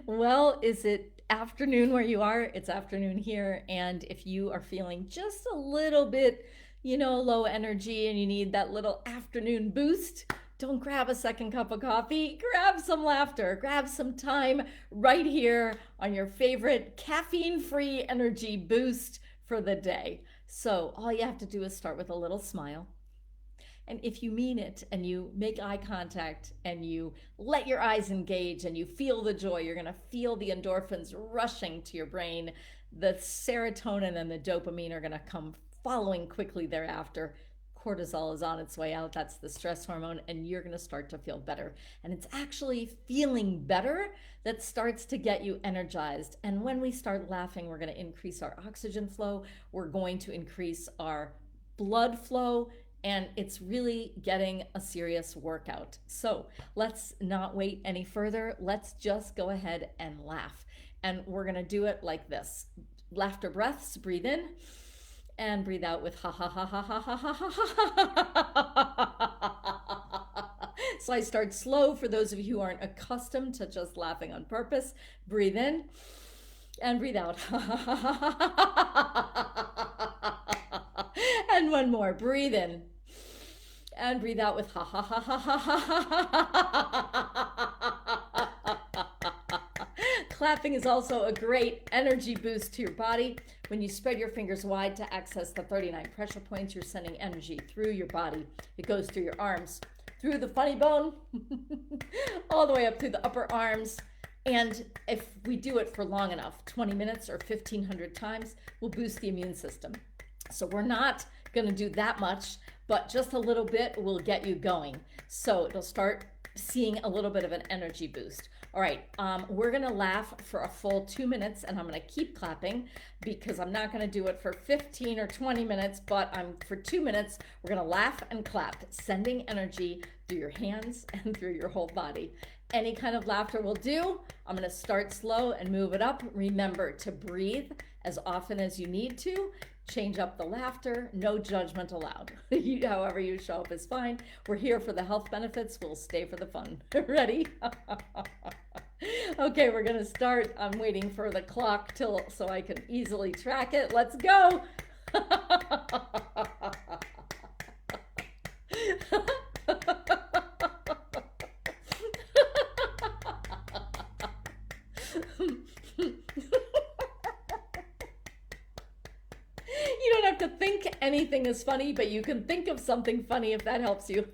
Well, is it afternoon where you are? It's afternoon here. And if you are feeling just a little bit, low energy and you need that little afternoon boost, don't grab a second cup of coffee. Grab some laughter. Grab some time right here on your favorite caffeine free energy boost for the day. So, all you have to do is start with a little smile. And if you mean it and you make eye contact and you let your eyes engage and you feel the joy, you're going to feel the endorphins rushing to your brain. The serotonin and the dopamine are going to come following quickly thereafter. Cortisol is on its way out. That's the stress hormone, and you're going to start to feel better. And it's actually feeling better that starts to get you energized. And when we start laughing, we're going to increase our oxygen flow. We're going to increase our blood flow, and it's really getting a serious workout. So let's not wait any further. Let's just go ahead and laugh. And we're gonna do it like this. Laughter breaths, breathe in and breathe out with ha ha ha ha ha ha ha ha ha. So I start slow for those of you who aren't accustomed to just laughing on purpose. Breathe in and breathe out. And one more. Breathe in and breathe out with ha ha ha ha ha ha ha. Clapping is also a great energy boost to your body. When you spread your fingers wide to access the 39 pressure points, you're sending energy through your body. It goes through your arms, through the funny bone, all the way up through the upper arms. And if we do it for long enough, 20 minutes or 1,500 times, we'll boost the immune system. So we're not going to do that much, but just a little bit will get you going. So it'll start seeing a little bit of an energy boost. All right, we're going to laugh for a full 2 minutes, and I'm going to keep clapping because I'm not going to do it for 15 or 20 minutes, but for 2 minutes, we're going to laugh and clap, sending energy through your hands and through your whole body. Any kind of laughter will do. I'm going to start slow and move it up. Remember to breathe as often as you need to. Change up the laughter. No judgment allowed. However you show up is fine. We're here for the health benefits. We'll stay for the fun. Ready? Okay, we're going to start. I'm waiting for the clock so I can easily track it. Let's go. You don't have to think anything is funny, but you can think of something funny if that helps you.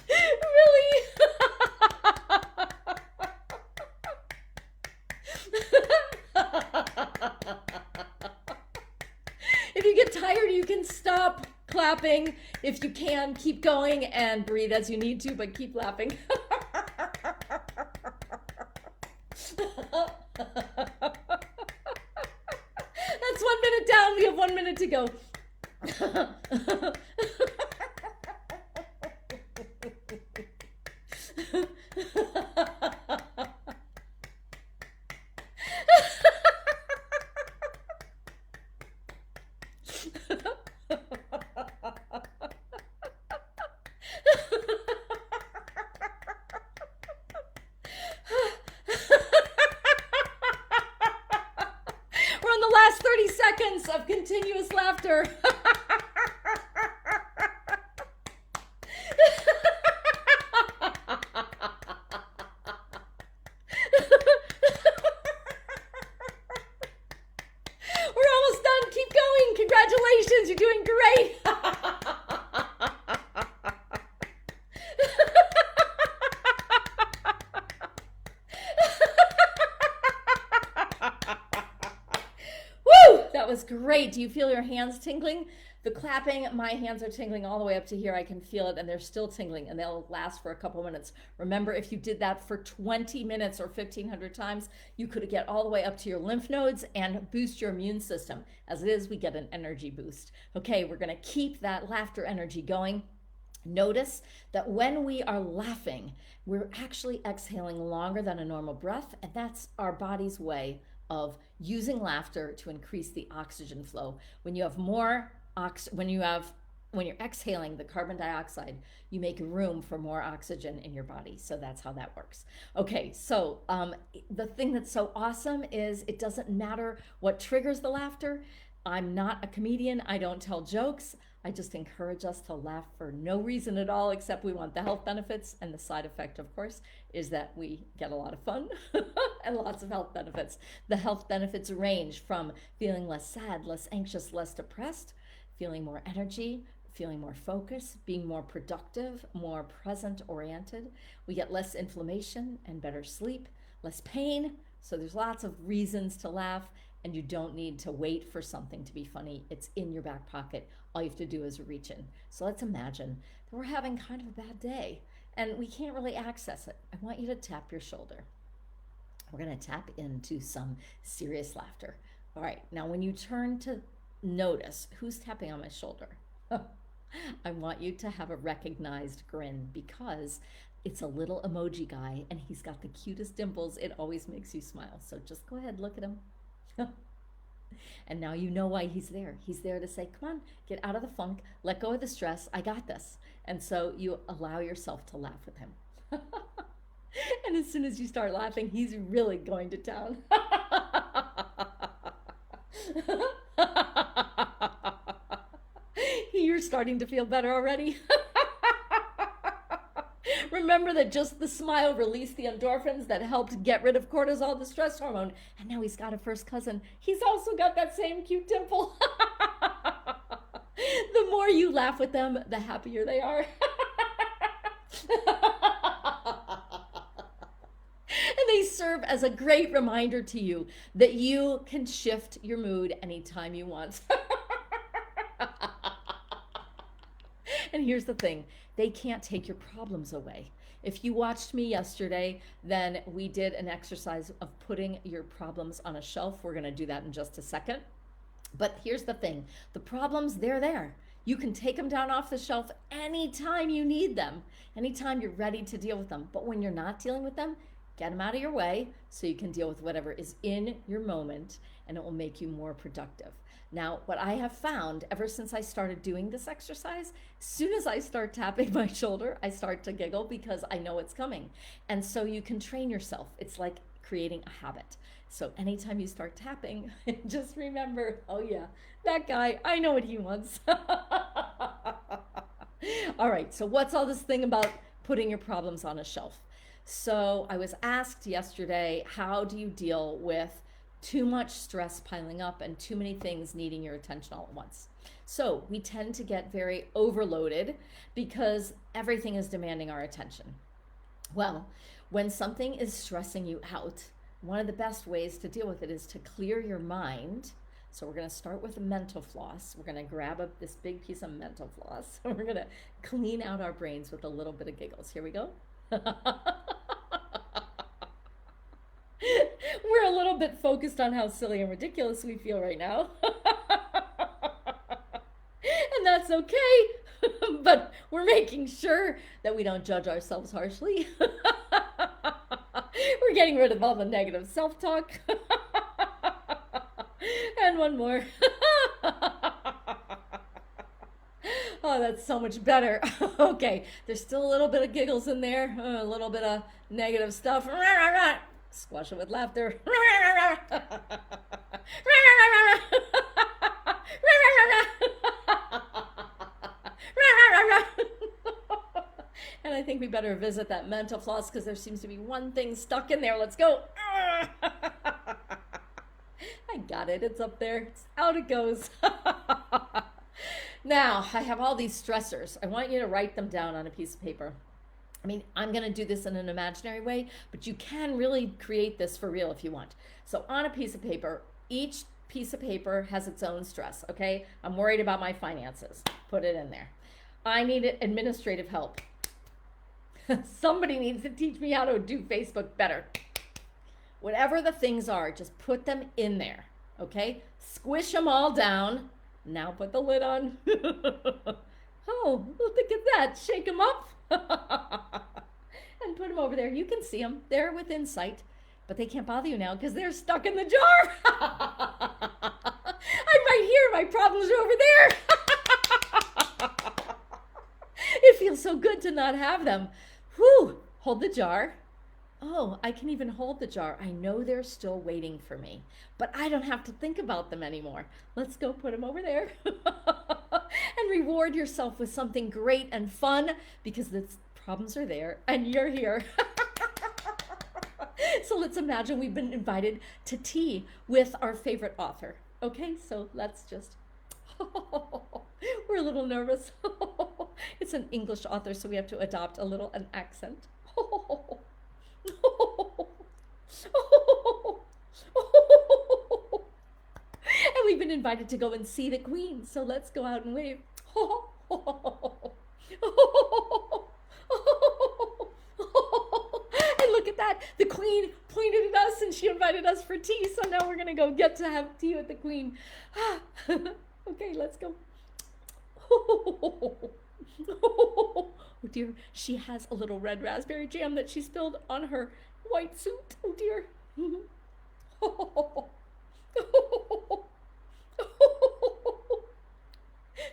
Really? If you get tired, you can stop clapping. If you can, keep going and breathe as you need to, but keep laughing. That's 1 minute down. We have 1 minute to go. We're on the last 30 seconds of continuous laughter. We're almost done. Keep going. Congratulations. You're doing great. Woo! That was great. Do you feel your hands tingling? The clapping, my hands are tingling all the way up to here. I can feel it, and they're still tingling, and they'll last for a couple minutes. Remember, if you did that for 20 minutes or 1,500 times, you could get all the way up to your lymph nodes and boost your immune system. As it is, we get an energy boost. Okay, we're going to keep that laughter energy going. Notice that when we are laughing, we're actually exhaling longer than a normal breath, and that's our body's way of using laughter to increase the oxygen flow. When you have more when you're exhaling the carbon dioxide, you make room for more oxygen in your body. So that's how that works. Okay, so the thing that's so awesome is it doesn't matter what triggers the laughter. I'm not a comedian. I don't tell jokes. I just encourage us to laugh for no reason at all, except we want the health benefits. And the side effect, of course, is that we get a lot of fun and lots of health benefits. The health benefits range from feeling less sad, less anxious, less depressed, feeling more energy, feeling more focused, being more productive, more present oriented. We get less inflammation and better sleep, less pain. So there's lots of reasons to laugh, and you don't need to wait for something to be funny. It's in your back pocket. All you have to do is reach in. So let's imagine that we're having kind of a bad day and we can't really access it. I want you to tap your shoulder. We're going to tap into some serious laughter. All right, now when you turn to notice who's tapping on my shoulder, I want you to have a recognized grin, because it's a little emoji guy and he's got the cutest dimples. It always makes you smile. So just go ahead, look at him. And now you know why he's there. He's there to say, come on, get out of the funk, let go of the stress, I got this. And so you allow yourself to laugh with him. And as soon as you start laughing, he's really going to town. You're starting to feel better already. Remember that just the smile released the endorphins that helped get rid of cortisol, the stress hormone. And now he's got a first cousin. He's also got that same cute dimple. The more you laugh with them, the happier they are. And they serve as a great reminder to you that you can shift your mood anytime you want. And here's the thing, they can't take your problems away. If you watched me yesterday, then we did an exercise of putting your problems on a shelf. We're going to do that in just a second. But here's the thing, the problems, they're there. You can take them down off the shelf anytime you need them, anytime you're ready to deal with them. But when you're not dealing with them, get them out of your way so you can deal with whatever is in your moment, and it will make you more productive. Now, what I have found ever since I started doing this exercise, as soon as I start tapping my shoulder, I start to giggle because I know it's coming. And so you can train yourself. It's like creating a habit. So anytime you start tapping, just remember, oh yeah, that guy, I know what he wants. All right, so what's all this thing about putting your problems on a shelf? So I was asked yesterday, how do you deal with too much stress piling up and too many things needing your attention all at once? So we tend to get very overloaded because everything is demanding our attention. Well, when something is stressing you out, one of the best ways to deal with it is to clear your mind. So we're going to start with a mental floss. We're going to grab up this big piece of mental floss and we're going to clean out our brains with a little bit of giggles. Here we go. We're a little bit focused on how silly and ridiculous we feel right now. And that's okay. But we're making sure that we don't judge ourselves harshly. We're getting rid of all the negative self-talk. And one more. Oh, that's so much better. Okay, there's still a little bit of giggles in there, a little bit of negative stuff. Squash it with laughter. And I think we better visit that mental floss because there seems to be one thing stuck in there. Let's go. I got it. It's up there. It's out it goes. Now, I have all these stressors. I want you to write them down on a piece of paper. I mean, I'm going to do this in an imaginary way, but you can really create this for real if you want. So on a piece of paper, each piece of paper has its own stress, okay? I'm worried about my finances. Put it in there. I need administrative help. Somebody needs to teach me how to do Facebook better. Whatever the things are, just put them in there, okay? Squish them all down. Now put the lid on. Oh, look at that. Shake them up and put them over there. You can see them. They're within sight, but they can't bother you now because they're stuck in the jar. I'm right here. My problems are over there. It feels so good to not have them. Whew. Hold the jar. Oh, I can even hold the jar. I know they're still waiting for me, but I don't have to think about them anymore. Let's go put them over there and reward yourself with something great and fun because the problems are there and you're here. So let's imagine we've been invited to tea with our favorite author. Okay, so let's just, we're a little nervous. It's an English author, so we have to adopt a little an accent. And we've been invited to go and see the Queen, so let's go out and wave. And look at that, the Queen pointed at us and she invited us for tea, so now we're gonna go get to have tea with the Queen. Okay, let's go. Oh dear, she has a little red raspberry jam that she spilled on her white suit. Oh dear.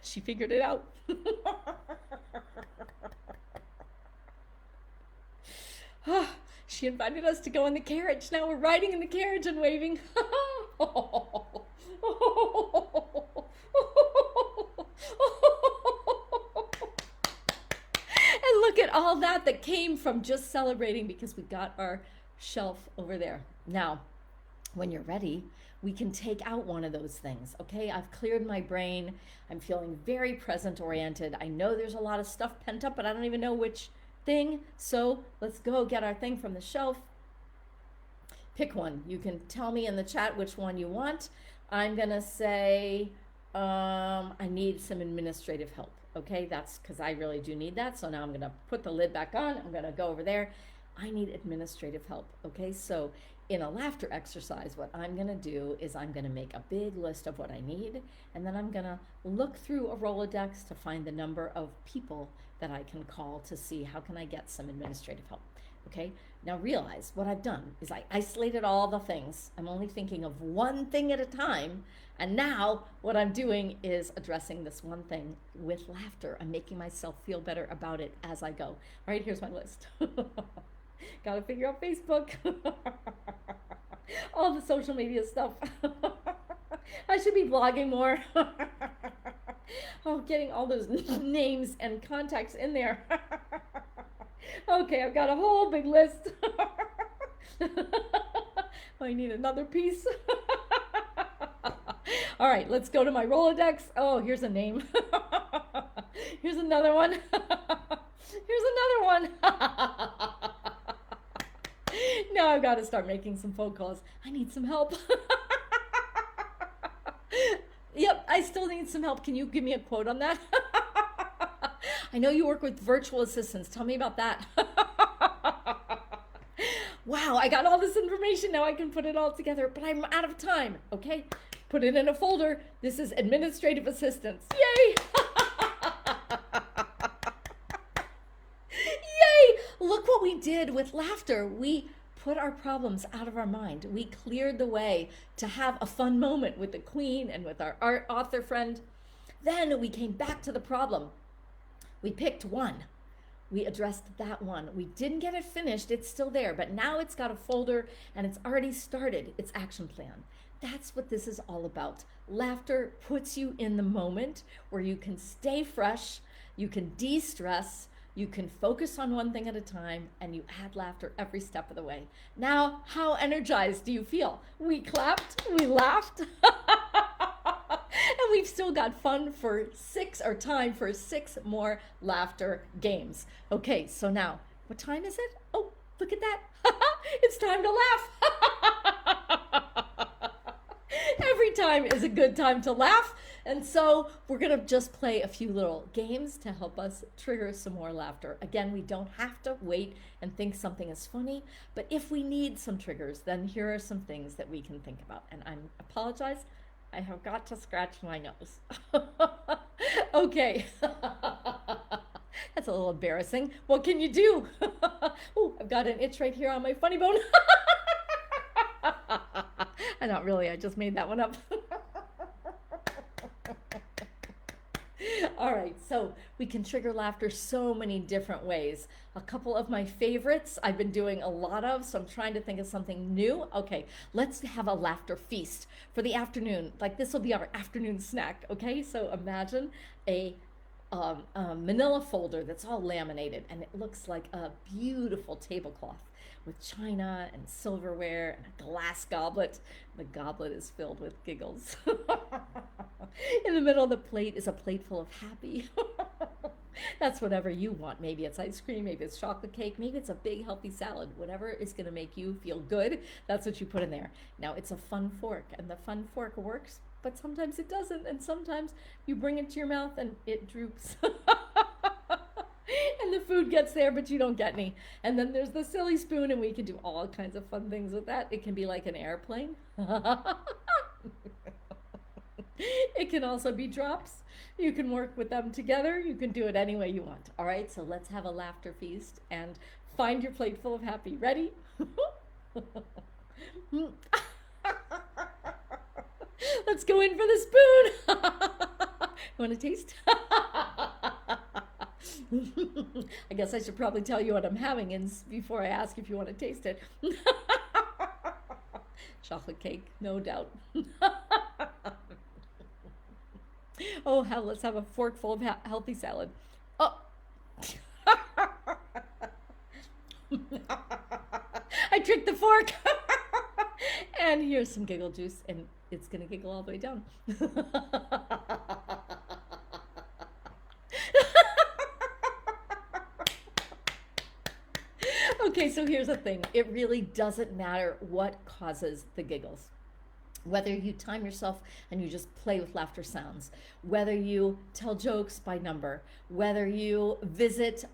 She figured it out. She invited us to go in the carriage. Now we're riding in the carriage and waving. And look at all that came from just celebrating because we got our shelf over there. Now, when you're ready, we can take out one of those things, okay? I've cleared my brain. I'm feeling very present oriented. I know there's a lot of stuff pent up, but I don't even know which thing. So let's go get our thing from the shelf. Pick one. You can tell me in the chat which one you want. I'm gonna say, I need some administrative help. Okay, that's because I really do need that. So now I'm gonna put the lid back on. I'm gonna go over there. I need administrative help. Okay, so in a laughter exercise, what I'm gonna do is I'm gonna make a big list of what I need, and then I'm gonna look through a Rolodex to find the number of people that I can call to see how can I get some administrative help. Okay, now realize what I've done is I isolated all the things. I'm only thinking of one thing at a time. And now what I'm doing is addressing this one thing with laughter. I'm making myself feel better about it as I go. All right, here's my list. Gotta figure out Facebook. All the social media stuff. I should be blogging more. Oh, getting all those names and contacts in there. Okay, I've got a whole big list. I need another piece. All right, let's go to my Rolodex. Oh, here's a name. Here's another one. Here's another one. Now I've got to start making some phone calls. I need some help. Yep, I still need some help. Can you give me a quote on that? I know you work with virtual assistants. Tell me about that. Wow, I got all this information. Now I can put it all together, but I'm out of time. Okay, put it in a folder. This is administrative assistance. Yay! Yay! Look what we did with laughter. We put our problems out of our mind. We cleared the way to have a fun moment with the Queen and with our art author friend. Then we came back to the problem. We picked one. We addressed that one. We didn't get it finished. It's still there, but now it's got a folder and it's already started its action plan. That's what this is all about. Laughter puts you in the moment where you can stay fresh, you can de-stress, you can focus on one thing at a time, and you add laughter every step of the way. Now, how energized do you feel? We clapped, we laughed, and we've still got fun for time for 6 more laughter games. Okay, so now, what time is it? Oh, look at that. It's time to laugh. Every time is a good time to laugh. And so we're going to just play a few little games to help us trigger some more laughter. Again, we don't have to wait and think something is funny, but if we need some triggers, then here are some things that we can think about. And I apologize, I have got to scratch my nose. Okay. That's a little embarrassing. What can you do? Oh, I've got an itch right here on my funny bone. Not really, I just made that one up. All right, so we can trigger laughter so many different ways. A couple of my favorites I've been doing a lot of, so I'm trying to think of something new. Okay, let's have a laughter feast for the afternoon. Like this will be our afternoon snack, okay? So imagine a manila folder that's all laminated and it looks like a beautiful tablecloth with china and silverware and a glass goblet. The goblet is filled with giggles. In the middle of the plate is a plate full of happy. That's whatever you want. Maybe it's ice cream, maybe it's chocolate cake, maybe it's a big healthy salad. Whatever is going to make you feel good, that's what you put in there. Now it's a fun fork, and the fun fork works, but sometimes it doesn't, and sometimes you bring it to your mouth and it droops. And the food gets there, but you don't get any. And then there's the silly spoon, and we can do all kinds of fun things with that. It can be like an airplane. It can also be drops. You can work with them together. You can do it any way you want. All right, so let's have a laughter feast and find your plate full of happy. Ready? Let's go in for the spoon. You want to taste? I guess I should probably tell you what I'm having before I ask if you want to taste it. Chocolate cake, no doubt. Oh, hell, let's have a fork full of healthy salad. Oh. I tricked the fork. And here's some giggle juice, and it's going to giggle all the way down. Okay, so here's the thing. It really doesn't matter what causes the giggles. Whether you time yourself and you just play with laughter sounds, whether you tell jokes by number, whether you visit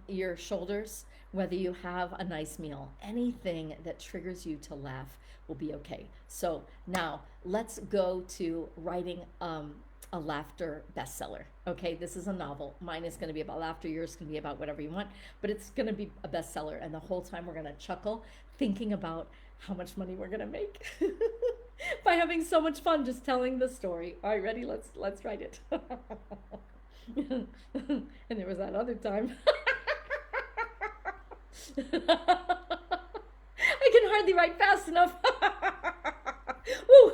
your shoulders, whether you have a nice meal, anything that triggers you to laugh will be okay. So now let's go to writing a laughter bestseller. Okay, this is a novel. Mine is going to be about laughter. Yours can be about whatever you want, but it's going to be a bestseller. And the whole time we're going to chuckle thinking about how much money we're going to make by having so much fun just telling the story. All right, ready? Let's write it. And there was that other time. I can hardly write fast enough. Woo.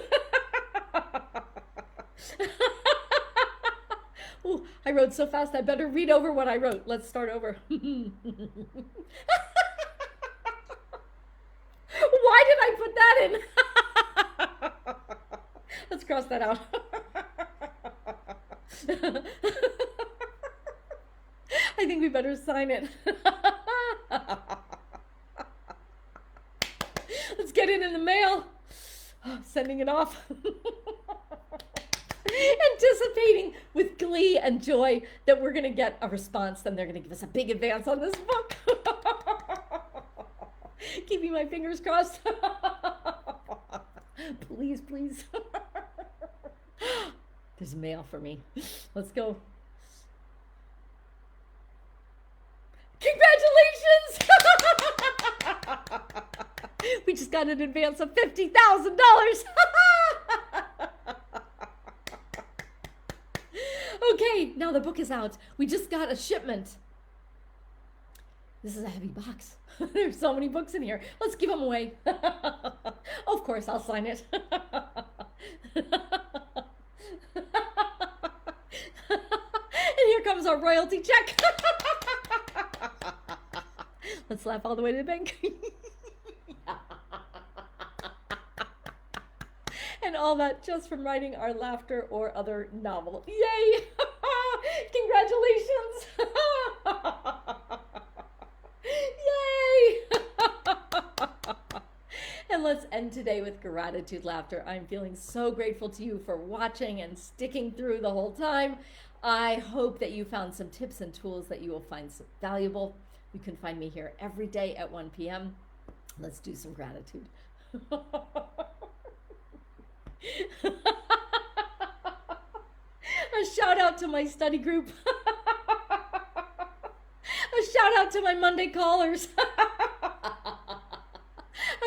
Ooh, I wrote so fast I better read over what I wrote. Let's start over. Why did I put that in? Let's cross that out. I think we better sign it. Let's get it in the mail. Oh, sending it off. Anticipating with glee and joy that we're going to get a response. Then they're going to give us a big advance on this book. Keeping my fingers crossed. Please, please. There's mail for me. Let's go. Congratulations! We just got an advance of $50,000. Okay, now the book is out. We just got a shipment. This is a heavy box. There's so many books in here. Let's give them away. Of course, I'll sign it. And here comes our royalty check. Let's laugh all the way to the bank. And all that just from writing our laughter or other novel. Yay! Congratulations! Yay! And let's end today with gratitude laughter. I'm feeling so grateful to you for watching and sticking through the whole time. I hope that you found some tips and tools that you will find valuable. You can find me here every day at 1 p.m. Let's do some gratitude. A shout out to my study group. A shout out to my Monday callers.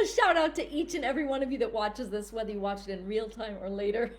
A shout out to each and every one of you that watches this, whether you watch it in real time or later.